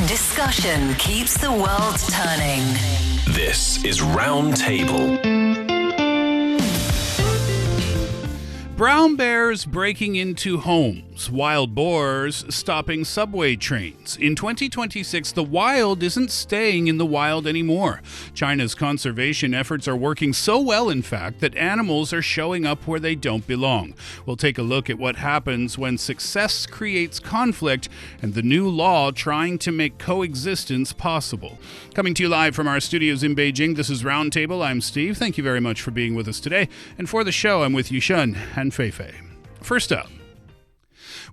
Discussion keeps the world turning. This is Roundtable. Brown bears breaking into homes, wild boars stopping subway trains. In 2026, the wild isn't staying in the wild anymore. China's conservation efforts are working so well, in fact, that animals are showing up where they don't belong. We'll take a look at what happens when success creates conflict and the new law trying to make coexistence possible. Coming to you live from our studios in Beijing, this is Roundtable. I'm Steve. Thank you very much for being with us today. And for the show, I'm with Yushun and Fei Fei. First up,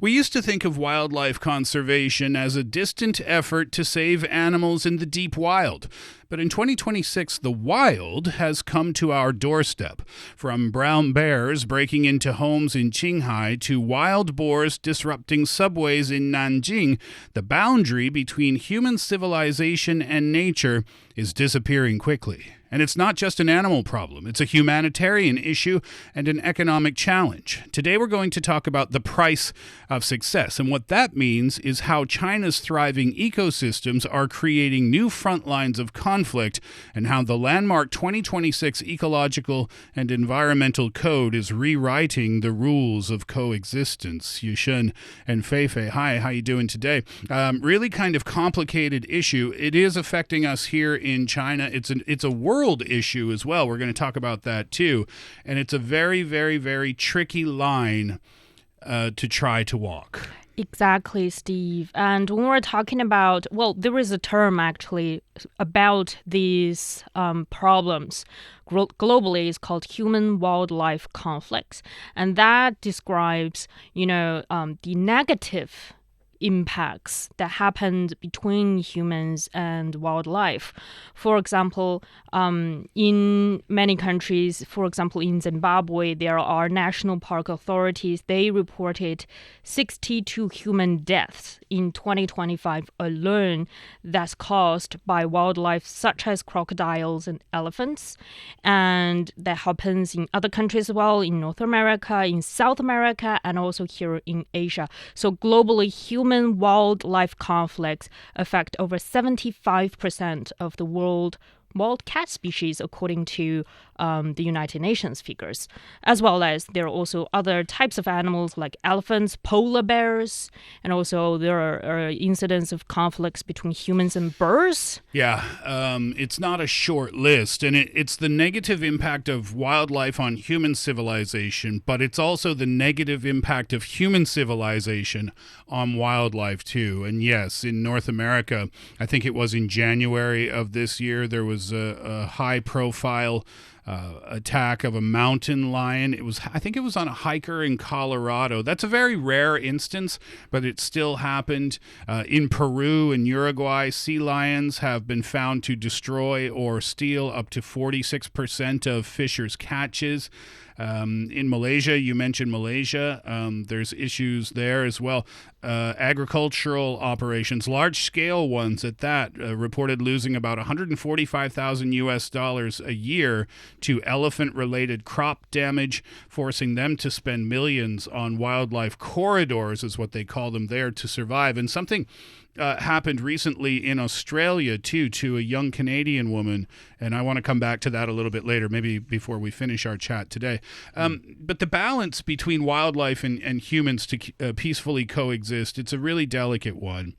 we used to think of wildlife conservation as a distant effort to save animals in the deep wild. But in 2026, the wild has come to our doorstep. From brown bears breaking into homes in Qinghai to wild boars disrupting subways in Nanjing, the boundary between human civilization and nature is disappearing quickly. And it's not just an animal problem. It's a humanitarian issue and an economic challenge. Today we're going to talk about the price of success. And what that means is how China's thriving ecosystems are creating new front lines of conflict and how the landmark 2026 Ecological and Environmental Code is rewriting the rules of coexistence. Yushun and Fei Fei, hi, how you doing today? Really kind of complicated issue. It is affecting us here in China. It's a world issue as well. We're going to talk about that too. And it's a very, very, very tricky line to try to walk. Exactly, Steve. And when we're talking about, well, there is a term actually about these problems globally. It's called human-wildlife conflicts. And that describes, the negative impacts that happened between humans and wildlife. For example, in many countries, for example, in Zimbabwe, there are national park authorities. They reported 62 human deaths in 2025 alone that's caused by wildlife such as crocodiles and elephants. And that happens in other countries as well, in North America, in South America, and also here in Asia. So globally, human-wildlife conflicts affect over 75% of the world wild cat species, according to the United Nations figures, as well as there are also other types of animals like elephants, polar bears, and also there are incidents of conflicts between humans and birds. Yeah, it's not a short list, and it's the negative impact of wildlife on human civilization, but it's also the negative impact of human civilization on wildlife too. And yes, in North America, I think it was in January of this year, there was a high-profile attack of a mountain lion. I think it was on a hiker in Colorado. That's a very rare instance, but it still happened. In Peru and Uruguay, sea lions have been found to destroy or steal up to 46% of fishers' catches. In Malaysia, you mentioned Malaysia, there's issues there as well. Agricultural operations, large-scale ones at that, reported losing about $145,000 a year to elephant-related crop damage, forcing them to spend millions on wildlife corridors, is what they call them there, to survive. And something happened recently in Australia, too, to a young Canadian woman, and I want to come back to that a little bit later, maybe before we finish our chat today. But the balance between wildlife and humans to peacefully coexist, it's a really delicate one.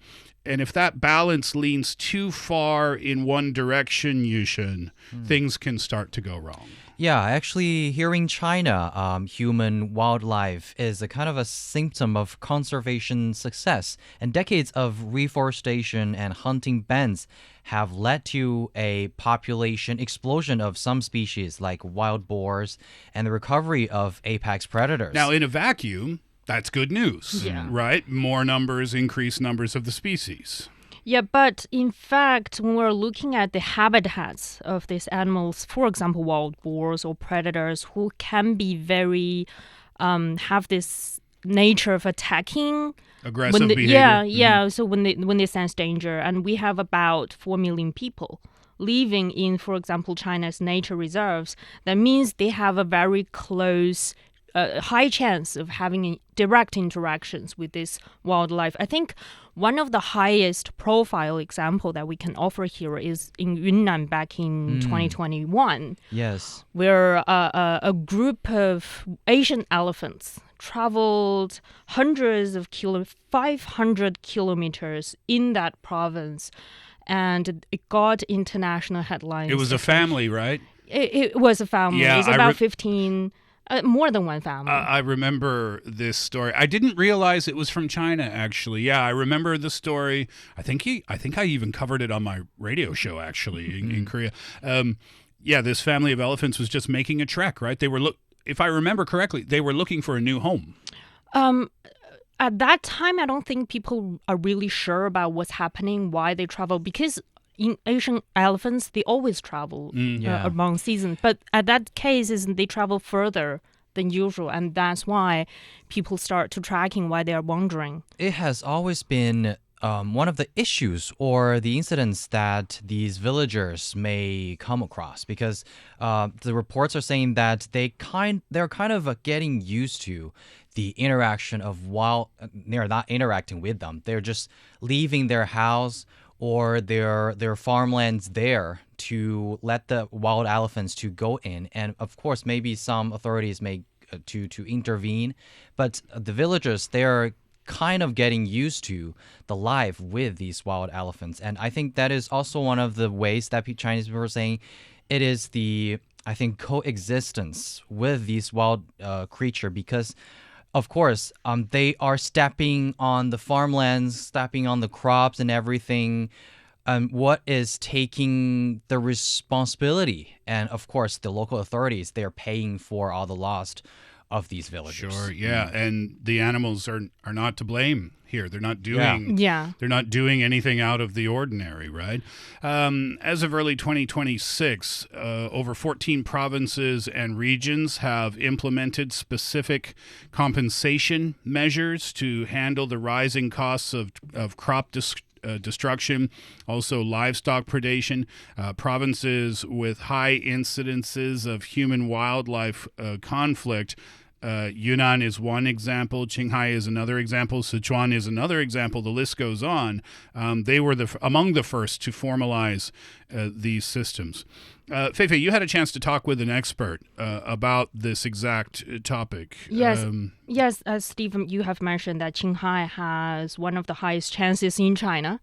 And if that balance leans too far in one direction, Yushun, things can start to go wrong. Yeah, actually, here in China, human wildlife is a kind of a symptom of conservation success. And decades of reforestation and hunting bans have led to a population explosion of some species like wild boars and the recovery of apex predators. Now, in a vacuum, that's good news, right? More numbers, increased numbers of the species. Yeah, but in fact, when we're looking at the habitats of these animals, for example, wild boars or predators who can be very, have this nature of attacking. Aggressive behavior. Yeah. So when they sense danger, and we have about 4 million people living in, for example, China's nature reserves, that means they have a very close a high chance of having direct interactions with this wildlife. I think one of the highest profile example that we can offer here is in Yunnan back in 2021. Yes. Where a group of Asian elephants traveled hundreds of 500 kilometers in that province, and it got international headlines. It was a family, right? It was a family. Yeah, it was about 15, more than one family. I remember this story. I didn't realize it was from China, actually. Yeah, I remember the story. I think I even covered it on my radio show, actually, in Korea. Yeah, this family of elephants was just making a trek, right? They were if I remember correctly, they were looking for a new home. At that time, I don't think people are really sure about what's happening, why they travel, because in Asian elephants, they always travel among seasons. But at that case, they travel further than usual, and that's why people start to tracking why they are wandering. It has always been one of the issues or the incidents that these villagers may come across, because the reports are saying that they're kind of getting used to the interaction of they're not interacting with them. They're just leaving their house or their farmlands there to let the wild elephants to go in. And of course, maybe some authorities may to intervene, but the villagers, they're kind of getting used to the life with these wild elephants. And I think that is also one of the ways that Chinese people are saying it is I think, coexistence with these wild creature, because of course, they are stepping on the farmlands, stepping on the crops and everything. What is taking the responsibility? And of course, the local authorities, they're paying for all the loss of these villagers. Sure, yeah, and the animals are not to blame here. They're not doing they're not doing anything out of the ordinary, right? As of early 2026, over 14 provinces and regions have implemented specific compensation measures to handle the rising costs of crop destruction, also livestock predation. Provinces with high incidences of human-wildlife conflict. Yunnan is one example. Qinghai is another example. Sichuan is another example. The list goes on. They were among the first to formalize these systems. Fei Fei, you had a chance to talk with an expert about this exact topic. Yes, as Stephen, you have mentioned that Qinghai has one of the highest chances in China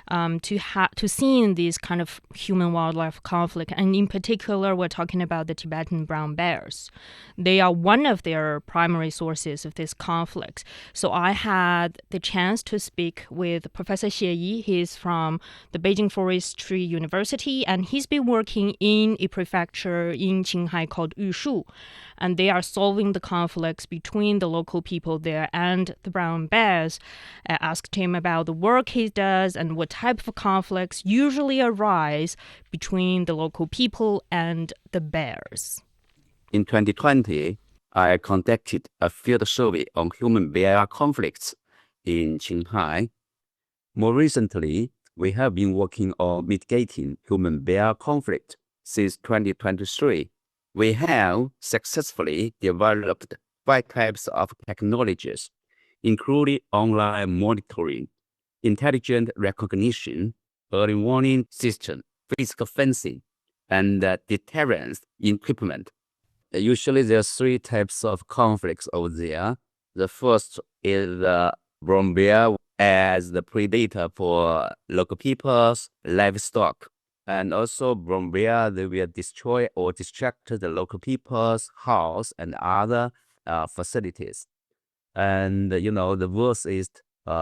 to seeing these kind of human-wildlife conflict. And in particular, we're talking about the Tibetan brown bears. They are one of their primary sources of this conflict. So I had the chance to speak with Professor Xie Yi. He's from the Beijing Forestry University, and he's been working in a prefecture in Qinghai called Yushu. And they are solving the conflicts between the local people there and the brown bears. I asked him about the work he does and what type of conflicts usually arise between the local people and the bears. In 2020, I conducted a field survey on human-bear conflicts in Qinghai. More recently, we have been working on mitigating human-bear conflict since 2023. We have successfully developed 5 types of technologies, including online monitoring, intelligent recognition, early warning system, physical fencing, and deterrence equipment. Usually there are 3 types of conflicts over there. The first is the brown bear as the predator for local people's livestock. And also brown bear, they will destroy or distract the local people's house and other facilities. And, the worst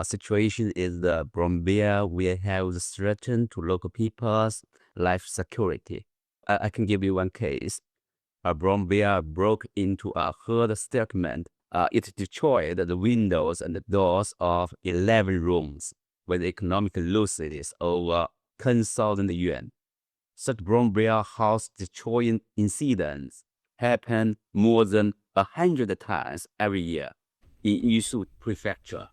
situation is the brown bear will have the threat to local people's life security. I can give you one case. A brown bear broke into a herd settlement. It destroyed the windows and the doors of 11 rooms with economic losses over 10,000 yuan. Such brown bear house destroying incidents happen more than 100 times every year in Yushu Prefecture.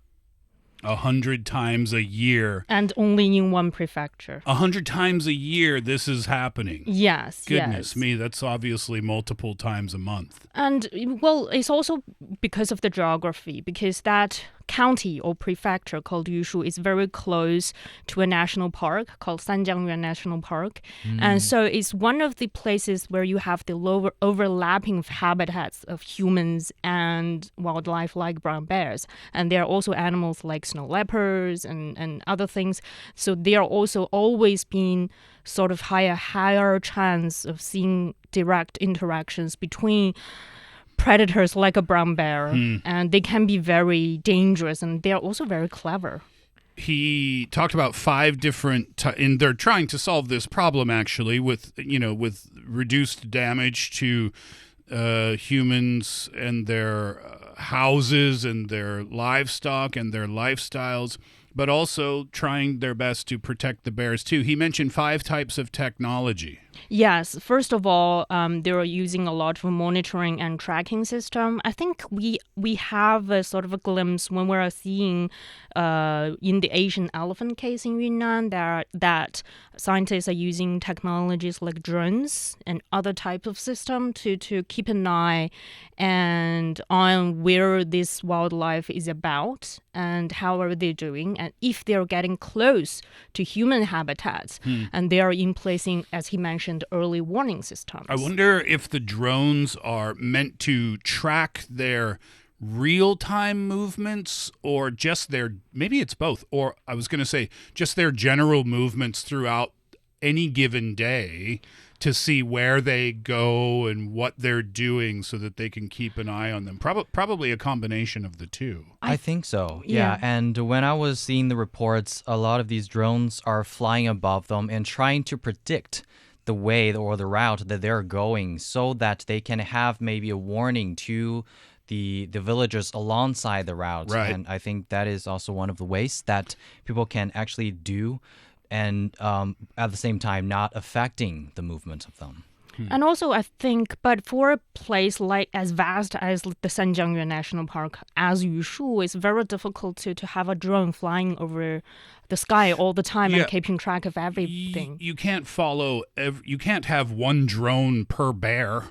100 times a year. And only in one prefecture. 100 times a year this is happening. Yes, Goodness yes. me, that's obviously multiple times a month. And, well, it's also because of the geography, because that county or prefecture called Yushu is very close to a national park called Sanjiangyuan National Park. And so it's one of the places where you have the lower overlapping of habitats of humans and wildlife like brown bears. And there are also animals like snow leopards and other things. So there are also always been sort of higher chance of seeing direct interactions between predators like a brown bear, and they can be very dangerous, and they're also very clever. He talked about 5 different, and they're trying to solve this problem actually with reduced damage to humans and their houses and their livestock and their lifestyles, but also trying their best to protect the bears too. He mentioned 5 types of technology. Yes, first of all, they're using a lot of monitoring and tracking system. I think we have a sort of a glimpse when we're seeing in the Asian elephant case in Yunnan that scientists are using technologies like drones and other type of system to keep an eye and on where this wildlife is about and how are they doing, and if they're getting close to human habitats, and they are in placing, as he mentioned, early warning systems. I wonder if the drones are meant to track their real-time movements or just maybe it's both, or I was going to say just their general movements throughout any given day to see where they go and what they're doing so that they can keep an eye on them. Probably a combination of the two. I think so. Yeah. And when I was seeing the reports, a lot of these drones are flying above them and trying to predict the way or the route that they're going so that they can have maybe a warning to the villagers alongside the route. Right. And I think that is also one of the ways that people can actually do and at the same time not affecting the movement of them. And also, I think, but for a place like as vast as the Sanjiangyuan National Park as Yushu, it's very difficult to have a drone flying over the sky all the time and keeping track of everything. You can't you can't have one drone per bear.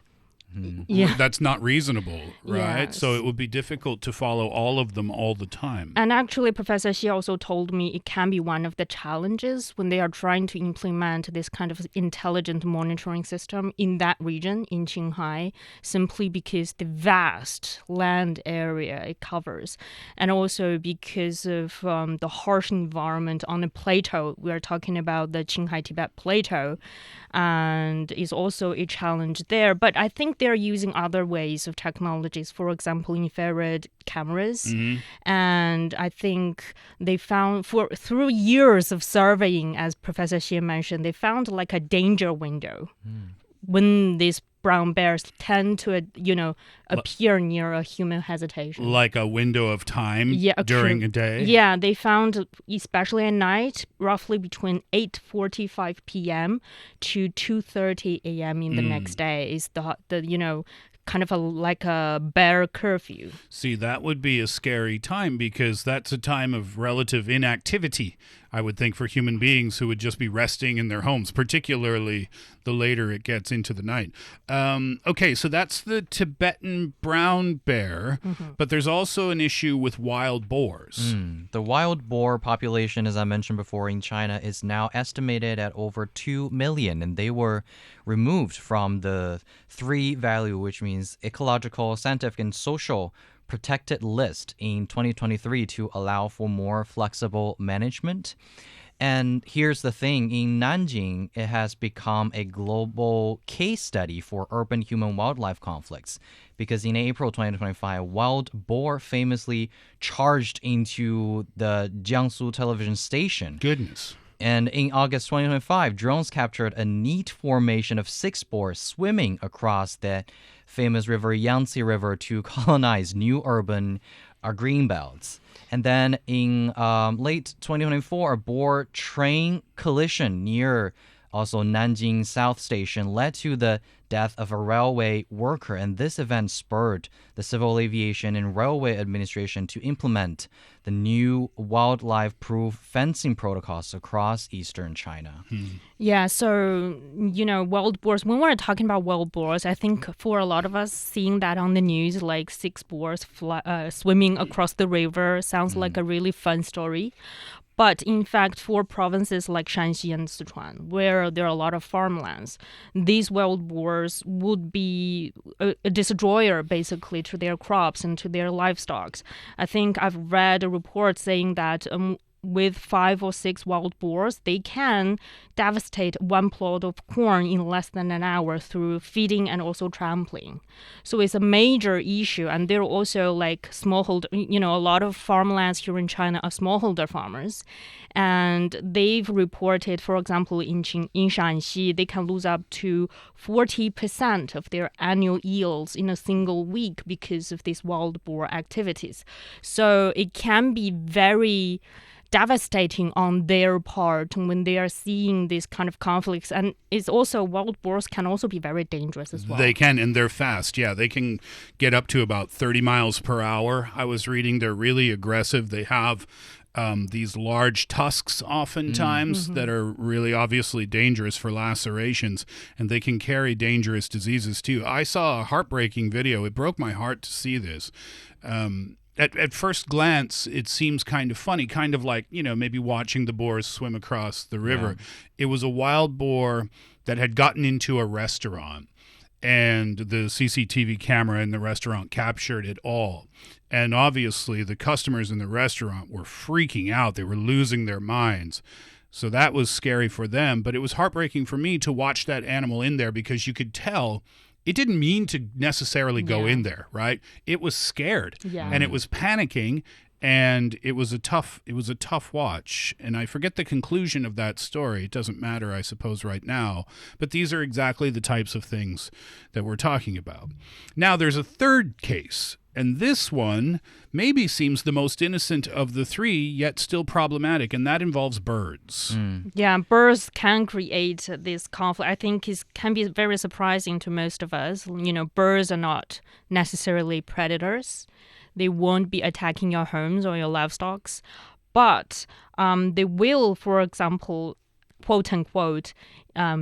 Yeah. That's not reasonable, right? Yes. So it would be difficult to follow all of them all the time. And actually, Professor Xie also told me it can be one of the challenges when they are trying to implement this kind of intelligent monitoring system in that region, in Qinghai, simply because the vast land area it covers. And also because of the harsh environment on the plateau. We are talking about the Qinghai-Tibet Plateau. And it's also a challenge there. But I think they're using other ways of technologies, for example, infrared cameras. And I think they found through years of surveying, as Professor Xie mentioned, they found like a danger window when these brown bears tend to, appear near a human hesitation. Like a window of time during a day? Yeah, they found, especially at night, roughly between 8:45 p.m. to 2:30 a.m. in the next day is the kind of like a bear curfew. See, that would be a scary time because that's a time of relative inactivity, I would think, for human beings who would just be resting in their homes, particularly the later it gets into the night. Okay, so that's the Tibetan brown bear, but there's also an issue with wild boars. The wild boar population, as I mentioned before, in China is now estimated at over 2 million, and they were removed from the 3 value, which means ecological, scientific, and social protected list in 2023 to allow for more flexible management. And here's the thing, in Nanjing, it has become a global case study for urban human-wildlife conflicts because in April 2025, wild boar famously charged into the Jiangsu television station. Goodness. And in August 2025, drones captured a neat formation of 6 boars swimming across the famous river Yangtze River to colonize new urban green belts. And then in late 2024, a boar train collision near Also, Nanjing South Station led to the death of a railway worker, and this event spurred the Civil Aviation and Railway Administration to implement the new wildlife-proof fencing protocols across eastern China. Yeah, so, wild boars, when we're talking about wild boars, I think for a lot of us, seeing that on the news, like 6 boars swimming across the river, sounds like a really fun story. But in fact, for provinces like Shanxi and Sichuan, where there are a lot of farmlands, these wild boars would be a destroyer, basically, to their crops and to their livestock. I think I've read a report saying that with 5 or 6 wild boars, they can devastate 1 plot of corn in less than an hour through feeding and also trampling. So it's a major issue. And there are also like smallholder, a lot of farmlands here in China are smallholder farmers. And they've reported, for example, in Shanxi, they can lose up to 40% of their annual yields in a single week because of these wild boar activities. So it can be very devastating on their part when they are seeing these kind of conflicts. And it's also, wild boars can also be very dangerous as well. They can, and they're fast. Yeah, they can get up to about 30 miles per hour. I was reading they're really aggressive. They have these large tusks oftentimes that are really obviously dangerous for lacerations, and they can carry dangerous diseases too. I saw a heartbreaking video. It broke my heart to see this. At first glance, it seems kind of funny, kind of like, maybe watching the boars swim across the river. Yeah. It was a wild boar that had gotten into a restaurant, and the CCTV camera in the restaurant captured it all. And obviously, the customers in the restaurant were freaking out. They were losing their minds. So that was scary for them. But it was heartbreaking for me to watch that animal in there because you could tell it didn't mean to necessarily go in there, right? It was scared and it was panicking, and it was a tough watch. And I forget the conclusion of that story. It doesn't matter, I suppose, right now. But these are exactly the types of things that we're talking about. Now, there's a third case. And this one maybe seems the most innocent of the 3, yet still problematic, and that involves birds. Yeah, birds can create this conflict. I think it can be very surprising to most of us. Birds are not necessarily predators. They won't be attacking your homes or your livestock, but they will, for example, quote unquote,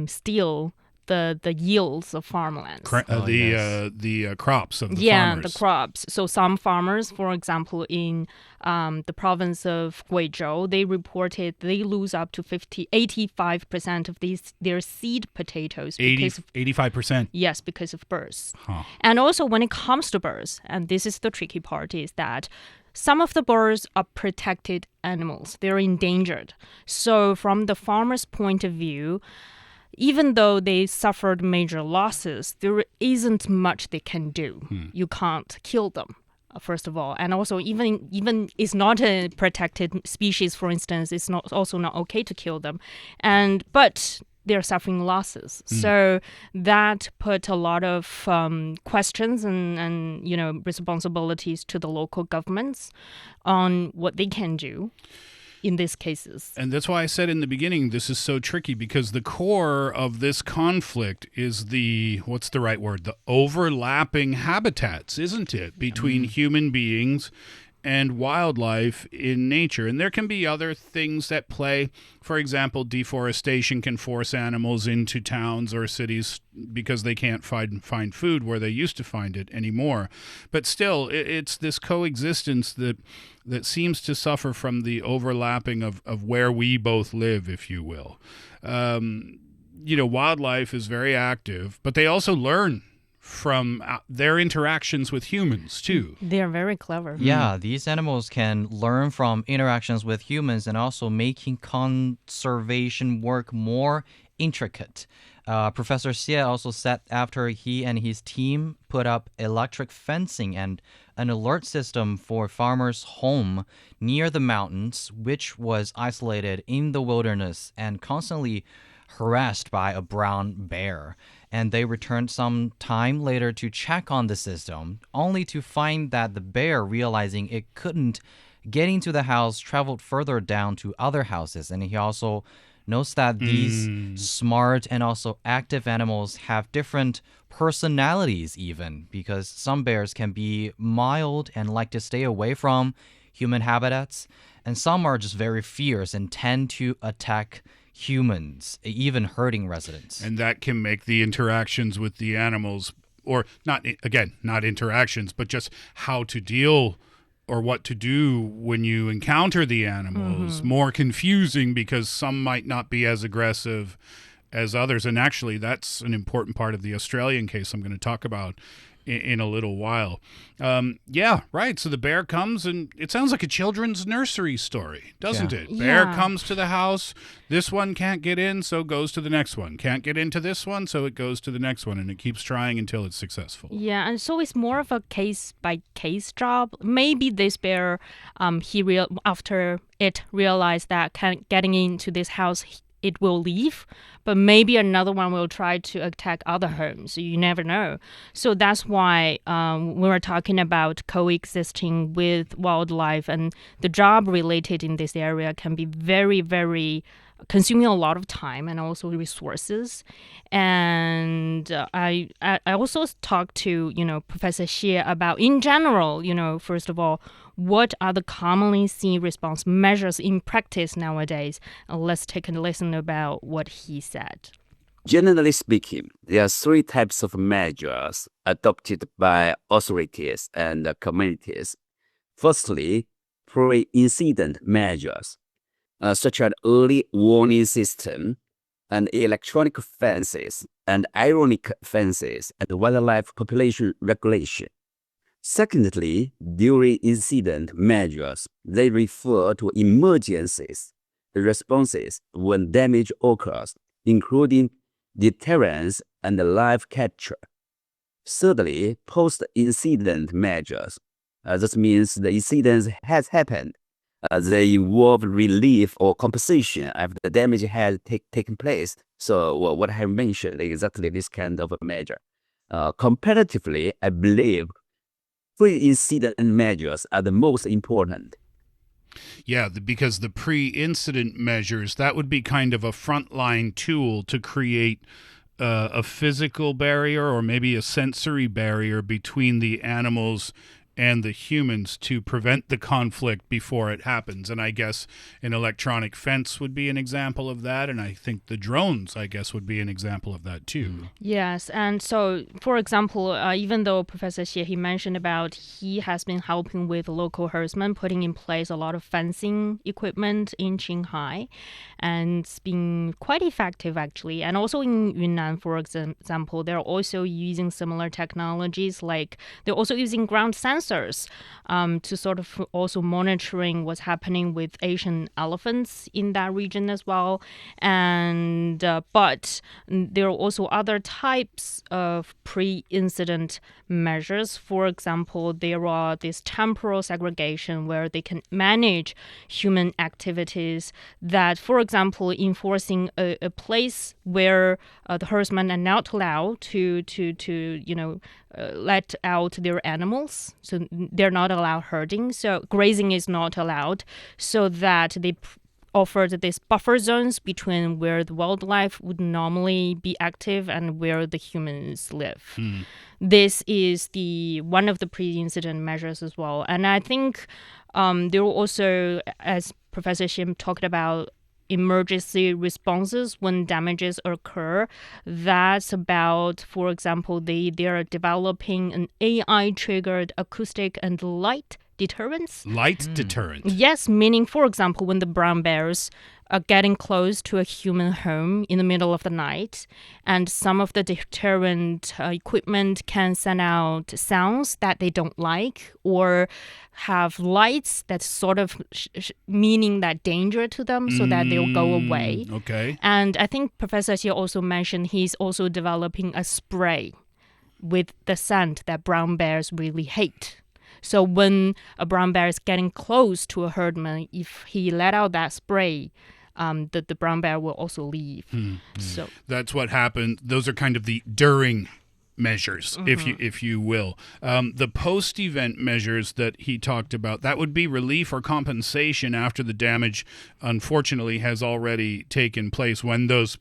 steal the yields of farmlands. The crops of the farmers. Yeah, the crops. So some farmers, for example, in the province of Guizhou, they reported they lose up to 85% of their seed potatoes. 85%? Yes, because of birds. Huh. And also when it comes to birds, and this is the tricky part, is that some of the birds are protected animals. They're endangered. So from the farmer's point of view, even though they suffered major losses, there isn't much they can do. You can't kill them, first of all. And also, even it's not a protected species, for instance, it's also not okay to kill them. But they're suffering losses. So that put a lot of questions and responsibilities to the local governments on what they can do in these cases. And that's why I said in the beginning, this is so tricky, because the core of this conflict is what's the right word? The overlapping habitats, isn't it? Between human beings and wildlife in nature. And there can be other things that play. For example, deforestation can force animals into towns or cities because they can't find food where they used to find it anymore. But still, it's this coexistence that seems to suffer from the overlapping of where we both live, if you will. Wildlife is very active, but they also learn from their interactions with humans, too. They're very clever. Yeah, these animals can learn from interactions with humans and also making conservation work more intricate. Professor Xie also said after he and his team put up electric fencing and an alert system for farmers' home near the mountains, which was isolated in the wilderness and constantly harassed by a brown bear. And they returned some time later to check on the system, only to find that the bear, realizing it couldn't getting to the house, traveled further down to other houses. And he also notes that these smart and also active animals have different personalities even, because some bears can be mild and like to stay away from human habitats, and some are just very fierce and tend to attack humans, even hurting residents. And that can make the interactions with the animals, or not interactions, but just how to deal or what to do when you encounter the animals, more confusing, because some might not be as aggressive as others. And actually, that's an important part of the Australian case I'm going to talk about in a little while. Yeah, right. So the bear comes, and it sounds like a children's nursery story, doesn't it? Bear comes to the house. This one can't get in, so goes to the next one. Can't get into this one, so it goes to the next one, and it keeps trying until it's successful. Yeah, and so it's more of a case-by-case job. Maybe this bear, after it realized that getting into this house, it will leave, but maybe another one will try to attack other homes. You never know. So that's why when we're talking about coexisting with wildlife, and the job related in this area can be very, very consuming a lot of time and also resources. And I also talked to, Professor Xie about, in general, first of all, what are the commonly seen response measures in practice nowadays? Let's take a listen about what he said. Generally speaking, there are three types of measures adopted by authorities and communities. Firstly, pre-incident measures, such as early warning system and electronic fences and ironic fences and wildlife population regulation. Secondly, during incident measures, they refer to emergencies responses when damage occurs, including deterrence and live capture. Thirdly, post-incident measures. This means the incident has happened. They involve relief or compensation after the damage has taken place. So what I have mentioned is exactly this kind of a measure. Comparatively, I believe pre-incident measures are the most important. Yeah, because the pre-incident measures, that would be kind of a frontline tool to create a physical barrier or maybe a sensory barrier between the animals and the humans to prevent the conflict before it happens. And I guess an electronic fence would be an example of that. And I think the drones, I guess, would be an example of that too. Yes. And so, for example, even though Professor Xie, he mentioned about he has been helping with local herdsmen, putting in place a lot of fencing equipment in Qinghai, and it's been quite effective actually. And also in Yunnan, for example, they're also using similar technologies, like they're also using ground sensors to sort of also monitoring what's happening with Asian elephants in that region as well. And but there are also other types of pre-incident measures. For example, there are this temporal segregation where they can manage human activities that, for example, enforcing a place where the herdsmen are not allowed to let out their animals. So they're not allowed herding. So grazing is not allowed, so that they offered these buffer zones between where the wildlife would normally be active and where the humans live. This is one of the pre-incident measures as well. And I think there were also, as Professor Shim talked about, emergency responses when damages occur. That's about, for example, they are developing an AI-triggered acoustic and light deterrence. Light deterrent? Yes, meaning, for example, when the brown bears are getting close to a human home in the middle of the night, and some of the deterrent equipment can send out sounds that they don't like, or have lights that's sort of meaning that danger to them, so that they'll go away. Okay. And I think Professor Xie also mentioned he's also developing a spray with the scent that brown bears really hate. So when a brown bear is getting close to a herdman, if he let out that spray, the brown bear will also leave. So that's what happened. Those are kind of the during measures, if you will. The post-event measures that he talked about, that would be relief or compensation after the damage, unfortunately, has already taken place when those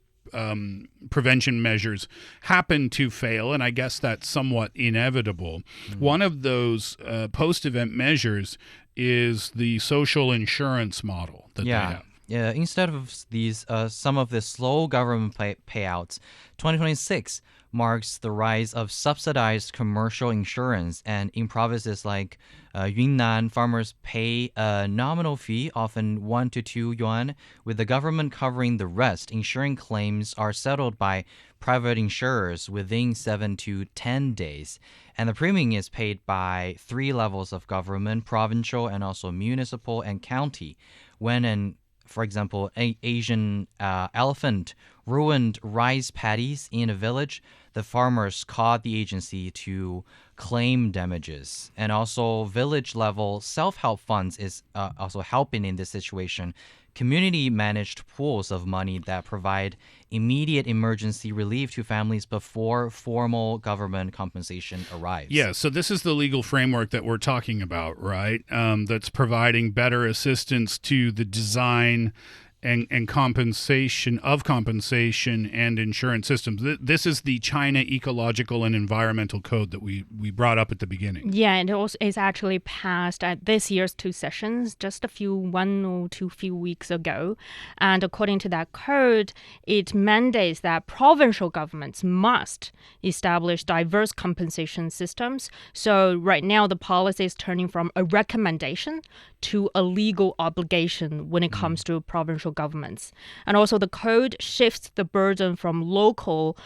prevention measures happen to fail, and I guess that's somewhat inevitable. One of those post-event measures is the social insurance model that they have. Yeah, instead of these, some of the slow government payouts, 2026 marks the rise of subsidized commercial insurance. And in provinces like Yunnan, farmers pay a nominal fee, often 1 to 2 yuan, with the government covering the rest. Insuring claims are settled by private insurers within 7 to 10 days. And the premium is paid by 3 levels of government, provincial and also municipal and county. When for example, an Asian elephant ruined rice paddies in a village, the farmers called the agency to claim damages. And also village-level self-help funds is also helping in this situation. Community-managed pools of money that provide immediate emergency relief to families before formal government compensation arrives. Yeah, so this is the legal framework that we're talking about, right? That's providing better assistance to the design and compensation and insurance systems. This is the China Ecological and Environmental Code that we brought up at the beginning. Yeah, and it also is actually passed at this year's 2 sessions, just one or two weeks ago. And according to that code, it mandates that provincial governments must establish diverse compensation systems. So right now, the policy is turning from a recommendation to a legal obligation when it comes to provincial governments. And also the code shifts the burden from local,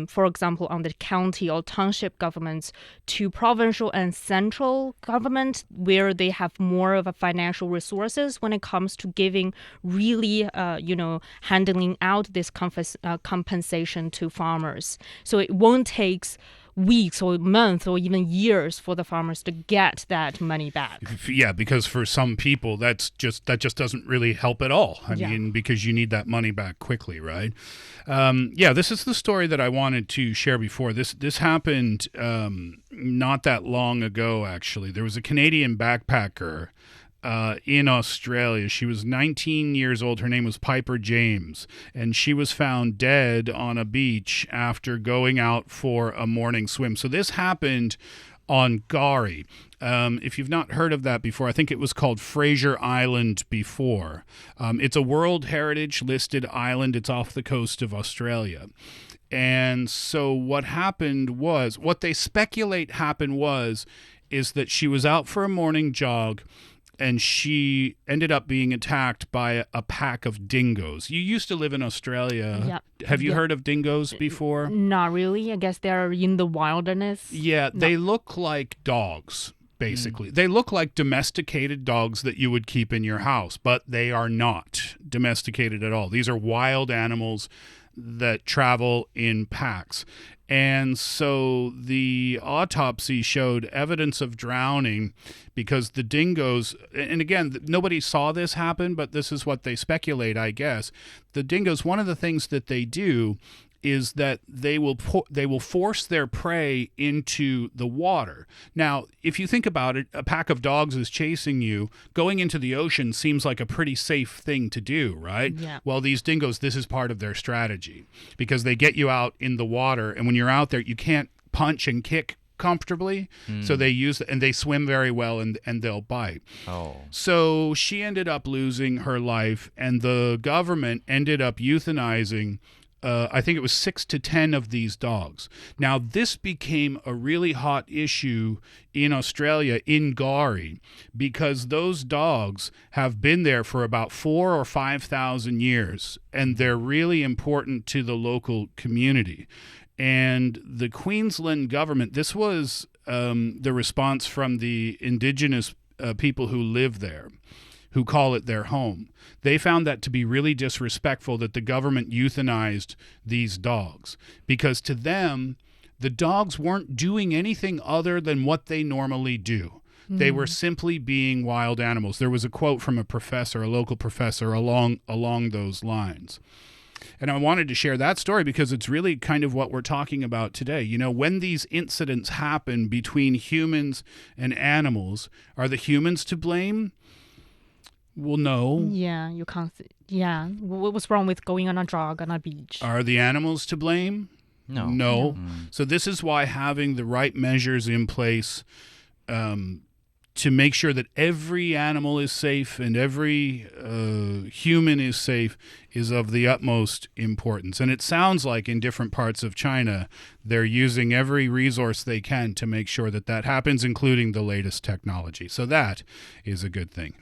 for example, on the county or township governments, to provincial and central government, where they have more of a financial resources when it comes to giving really, handling out this compensation to farmers. So it won't take weeks or months or even years for the farmers to get that money back. Yeah, because for some people that just doesn't really help at all. I mean, because you need that money back quickly, right? This is the story that I wanted to share before. This happened not that long ago, actually. There was a Canadian backpacker in Australia. She was 19 years old. Her name was Piper James, and she was found dead on a beach after going out for a morning swim. So this happened on Gari. If you've not heard of that before, I think it was called Fraser Island before. It's a World Heritage listed island. It's off the coast of Australia. And so what they speculate happened is that she was out for a morning jog, and she ended up being attacked by a pack of dingoes. You used to live in Australia. Yep. Have you heard of dingoes before? Not really. I guess they're in the wilderness. Yeah, they look like dogs, basically. They look like domesticated dogs that you would keep in your house, but they are not domesticated at all. These are wild animals that travel in packs. And so the autopsy showed evidence of drowning because the dingoes, and again, nobody saw this happen, but this is what they speculate, I guess. The dingoes, one of the things that they do is that they will force their prey into the water. Now, if you think about it, a pack of dogs is chasing you. Going into the ocean seems like a pretty safe thing to do, right? Yeah. Well, these dingoes, this is part of their strategy because they get you out in the water, and when you're out there, you can't punch and kick comfortably. So they use, and they swim very well, and they'll bite. Oh. So she ended up losing her life, and the government ended up euthanizing I think it was 6 to 10 of these dogs. Now, this became a really hot issue in Australia, in Gari, because those dogs have been there for about 4,000 or 5,000 years, and they're really important to the local community. And the Queensland government, this was the response from the indigenous people who live there, who call it their home. They found that to be really disrespectful that the government euthanized these dogs, because to them, the dogs weren't doing anything other than what they normally do. They were simply being wild animals. There was a quote from a local professor along those lines. And I wanted to share that story because it's really kind of what we're talking about today. You know, when these incidents happen between humans and animals, are the humans to blame? Well, no. Yeah, you can't. Yeah, what was wrong with going on a jog on a beach? Are the animals to blame? No. No. So this is why having the right measures in place to make sure that every animal is safe and every human is safe is of the utmost importance. And it sounds like in different parts of China, they're using every resource they can to make sure that that happens, including the latest technology. So that is a good thing.